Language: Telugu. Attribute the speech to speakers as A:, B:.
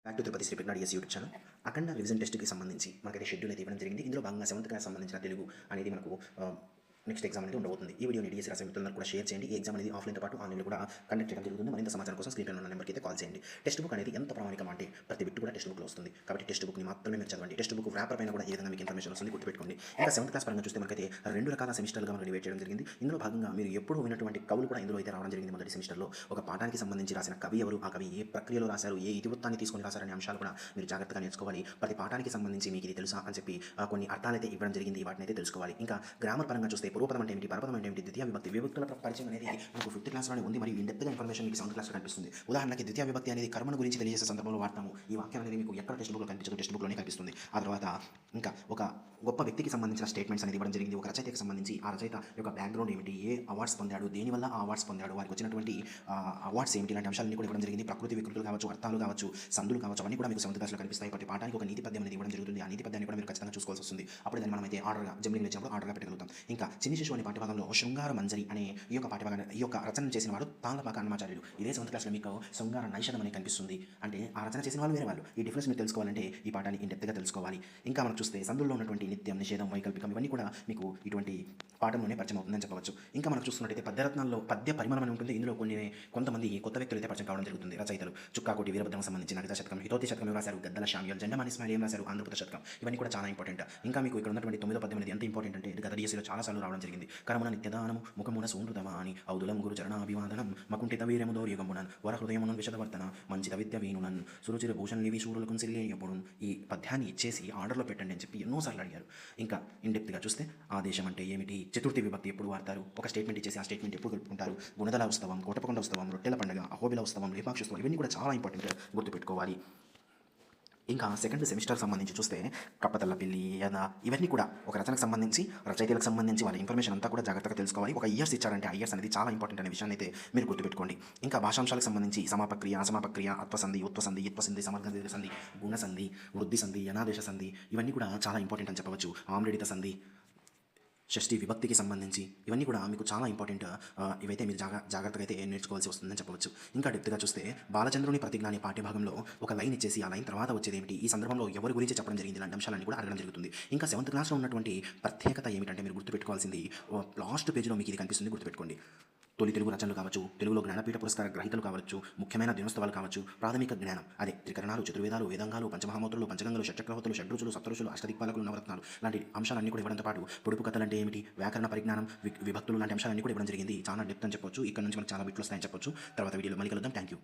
A: బ్యాక్ టు తిరుపతి శ్రీ పెట్నాడు యూట్యూబ్ ఛానల్. అఖండ రివిజన్ టెస్ట్‌కి సంబంధించి మనకైతే షెడ్యూల్ అయితే ఇవ్వడం జరిగింది. ఇందులో భాగంగా 7th క్లాస్ సంబంధించిన తెలుగు అనేది మనకు నెక్స్ట్ ఎగ్జామ్ అనేది ఉండబోతుంది. ఈ వీడియోని డిఎస్సీ రాసే మిత్రులందరూ కూడా షేర్ చేయండి. ఈ ఎగ్జామ్ అనేది ఆఫ్లైన్‌తో పాటు ఆన్‌లైన్‌లో కూడా కండక్ట్ చేయడం జరుగుతుంది. మరింత సమాచారం కోసం స్క్రీన్ పైన ఉన్న నెంబర్‌కి అయితే కాల్ చేయండి. టెక్స్ట్ బుక్ అనేది ఎంత ప్రామాణికం అంటే ప్రతి బిట్ కూడా టెక్స్ట్ బుక్‌లో వస్తుంది. కాబట్టి టెక్స్ట్ బుక్‌ని మాత్రమే మీరు చదవండి. టెక్స్ట్ బుక్ వ్రాపర్ పైన కూడా ఈ విధంగా మీకు ఇన్ఫర్మేషన్ వస్తుంది, గుర్తుపెట్టుకోండి. ఇంకా 7th క్లాస్ పరంగా చూస్తే మనకైతే 2 రకాల సెమిస్టర్లుగా మనం డివైడ్ చేయడం జరిగింది. ఇందులో భాగంగా మీరు ఎప్పుడు విన్నటువంటి కవులు కూడా ఇందులో అయితే రావడం జరిగింది. మొదటి సెమిస్టర్‌లో ఒక పాఠానికి సంబంధించి రాసిన కవి ఎవరు, ఆ కవి ఏ ప్రక్రియలో రాశారు, ఏ ఇతివృత్తాన్ని తీసుకొని రాశారనే అంశాలు కూడా మీరు జాగ్రత్తగా నేర్చుకోవాలి. ప్రతి పాఠానికి సంబంధించి మీకు ఇది తెలుసా అని చెప్పి కొన్ని అర్థాలైతే ఇవ్వడం జరిగింది. వాటిని అయితే తెలుసుకోవాలి. ఇంకా గ్రామర్ పరంగా చూస్తే పూర్వపదం అంటే ఏమిటి, పరపదం అంటే ఏమిటి, ద్వితీయ విభక్తి విభక్తుల పరిచయం అనేది మనకు 5th క్లాస్‌లోనే ఉంది. మరియు ఇన్ డెప్త్‌గా ఇన్ఫర్మేషన్ మీకు 7th క్లాస్‌లో కనిపిస్తుంది. ఉదాహరణకి ద్వితీయ విభక్తి అనేది కర్మను గురించి తెలియజేసే సందర్భంలో వాడతాము. ఈ వాక్యం అనేది మీకు ఎక్కడ టెక్స్ట్ బుక్‌లో కనిపించదు, టెక్స్ట్ బుక్‌లోనే కనిపిస్తుంది. ఆ తర్వాత ఇంకా ఒక గొప్ప వ్యక్తికి సంబంధించిన స్టేట్మెంట్స్ అనేది ఇవ్వడం జరిగింది. ఒక రచయితకి సంబంధించి ఆ రచయిత యొక్క బ్యాక్‌గ్రౌండ్ ఏమిటి, ఏ అవార్డ్స్ పొందాడు, దేనివల్ల ఆ అవార్డ్స్ పొందాడు, వారికి వచ్చినటువంటి అవార్డ్స్ ఏమిటి, ఇలాంటి అంశాలన్నీ కూడా ఇవ్వడం జరిగింది. ప్రకృతి వికృతులు కావచ్చు, అర్థాలు కావచ్చు, సందులు కావచ్చు, అవన్నీ కూడా మీకు 7th క్లాస్‌లో కనిపిస్తాయి. ప్రతి పాఠానికి ఒక నీతి పద్యం అనేది ఇవ్వడం జరుగుతుంది. ఆ నీతి పద్యాన్ని కూడా మీరు ఖచ్చితంగా చూసుకోవాల్సి వస్తుంది. అప్పుడు దాన్ని మనమైతే ఆర్డర్‌గా జంబ్లింగ్‌లో ఇచ్చినప్పుడు ఆర్డర్‌గా పెట్టగలుగుతాం. ఇంకా చిన్ని శిశువు అనే పాఠ్యభాగంలో శృంగార మంజరి అనే ఈ యొక్క పాఠ్యభాగాన్ని ఈ యొక్క రచన చేసిన వాడు తాళ్లపాక అన్నమాచార్యులు. ఇదే 7th క్లాస్‌లో మీకు శృంగార నైషధం అనేది కనిపిస్తుంది. అంటే ఆ రచన చేసిన వాళ్ళు వేరే వాళ్ళు. ఈ డిఫరెన్స్ మీరు తెలుసుకోవాలంటే ఈ పాఠాన్ని ఇన్ డెప్త్‌గా తెలుసుకోవాలి. ఇంకా మనం చూస్తే సందుల్లో ఉన్నటువంటి నిత్యం, నిషేధం, వైకల్పికం ఇవన్నీ కూడా మీకు ఇటువంటి పాఠంలోనే పరిచయం అవుతుందని చెప్పవచ్చు. ఇంకా మనం చూస్తున్నట్టయితే పద్యరత్నాల్లో పద్య పరిమళం అని ఉంటుంది. ఇందులో కొంతమంది కొత్త వ్యక్తులు అయితే పరిచయం కావడం జరుగుతుంది. రచయితలు చుక్కాకోటి వీరభద్రం సంబంధించి నగద శతకం, హితోతి శతకం రాశారు, గద్దల శామ్యూల్, జెండమాని ఇస్మాయిల్ ఏం రాశారు, ఆంధ్రప్రదేశ్ శతకం. ఇవన్నీ కూడా చాలా ఇంపార్టెంట్. ఇంకా మీకు ఇక్కడ ఉన్నటువంటి 9వ పద్యం అనేది ఎంత ఇంపార్టెంట్ అంటే గత డిఎస్సీలో చాలా సార్లు రావడం జరిగింది. కరమున నిత్యదానము ముఖమున సూనృతమా అని ఔదులం గురు చరణాభివాదనం మకుంఠిత వీరము దౌర్యుగమునన్ వర హృదయమునన్ విషదవర్తన మంచిత విద్య వీనునన్ సురుచిర భూషణ్లివి శూరులకు సిల్లేయపుడు. ఈ పద్యాన్ని ఇచ్చేసి ఆర్డర్లో పెట్టండి అని చెప్పి ఎన్నోసార్లు అడిగారు. ఇంకా ఇన్ డెప్త్‌గా చూస్తే ఆదేశం అంటే ఏమిటి, చతుర్థి విభక్తి ఎప్పుడు వాడతారు, ఒక స్టేట్మెంట్ ఇచ్చేసి ఆ స్టేట్మెంట్ ఎప్పుడు కలుపుకుంటారు, గుణదల ఉత్సవం, కోటపకొండ ఉత్సవం, రొట్టెల పండుగ, అహోబిల ఉత్సవం, లేపాక్షి ఉత్సవం, ఇవన్నీ కూడా చాలా ఇంపార్టెంట్, గుర్తుపెట్టుకోవాలి. ఇంకా 2nd సెమిస్టర్ సంబంధించి చూస్తే కప్పతల్ల పిల్లి ఇవన్నీ కూడా ఒక రచనకు సంబంధించి, రచయితలకు సంబంధించి వాళ్ళ ఇన్ఫర్మేషన్ అంతా కూడా జాగ్రత్తగా తెలుసుకోవాలి. ఒక ఇయర్స్ ఇచ్చారంటే ఆ ఇయర్స్ అనేది చాలా ఇంపార్టెంట్ అనే విషయాన్ని అయితే మీరు గుర్తుపెట్టుకోండి. ఇంకా భాషాంశాలకు సంబంధించి సమాపక్రియ, అసమాపక్రియ, అత్వసంధి, ఉత్వసంధి, ఇత్వసంధి, సమర్థ సంధి, గుణసంధి, వృద్ధి సంధి, యనాదేశ సంధి ఇవన్నీ కూడా చాలా ఇంపార్టెంట్ అని చెప్పవచ్చు. ఆమ్రేడిత సంధి, షష్ఠి విభక్తికి సంబంధించి ఇవన్నీ కూడా మీకు చాలా ఇంపార్టెంట్. ఇవైతే మీరు జాగ్రత్తగా అయితే నేర్చుకోవాల్సి వస్తుందని చెప్పవచ్చు. ఇంకా డెప్త్గా చూస్తే బాలచంద్రుని ప్రతిజ్ఞ అనే పాఠ్యభాగంలో ఒక లైన్ ఇచ్చేసి ఆ లైన్ తర్వాత వచ్చేది ఏమిటి, ఈ సందర్భంలో ఎవరి గురించి చెప్పడం జరిగింది, ఇలాంటి అంశాలన్నీ కూడా అడగడం జరుగుతుంది. ఇంకా 7th క్లాస్లో ఉన్నటువంటి ప్రత్యేకత ఏమిటంటే మీరు గుర్తుపెట్టుకోవాల్సింది లాస్ట్ పేజీలో మీకు ఇది కనిపిస్తుంది, గుర్తుపెట్టుకోండి. తొలి తెలుగు రచనలు కావచ్చు, తెలుగులో జ్ఞానపీఠ పురస్కార గ్రహీతలు కావచ్చు, ముఖ్యమైన దినోత్సవాలు కావచ్చు, ప్రాథమిక జ్ఞానం అదే త్రికరణాలు, చతుర్వేదాలు, వేదంగాలు, పంచమహామూర్తులు, పంచగంగలు, షట్చక్రవర్తులు, షడ్రుచులు, సప్తరుచులు, అష్టదిక్పాలకులు, నవరత్నాలు లాంటి అంశాలన్నీ కూడా ఇవ్వడంతో పాటు పొడుపు కథలు అంటే ఏమిటి, వ్యాకరణ పరిజ్ఞానం, విభక్తులు లాంటి అంశాలన్నీ కూడా ఇవ్వడం జరిగింది. చాలా డెప్త్ అని చెప్పొచ్చు. ఇక్కడ నుంచి మనకు చాలా బిట్లు వస్తాయని చెప్పొచ్చు. తర్వాత వీడియోలో మళ్ళీ కలుద్దాం. Thank you.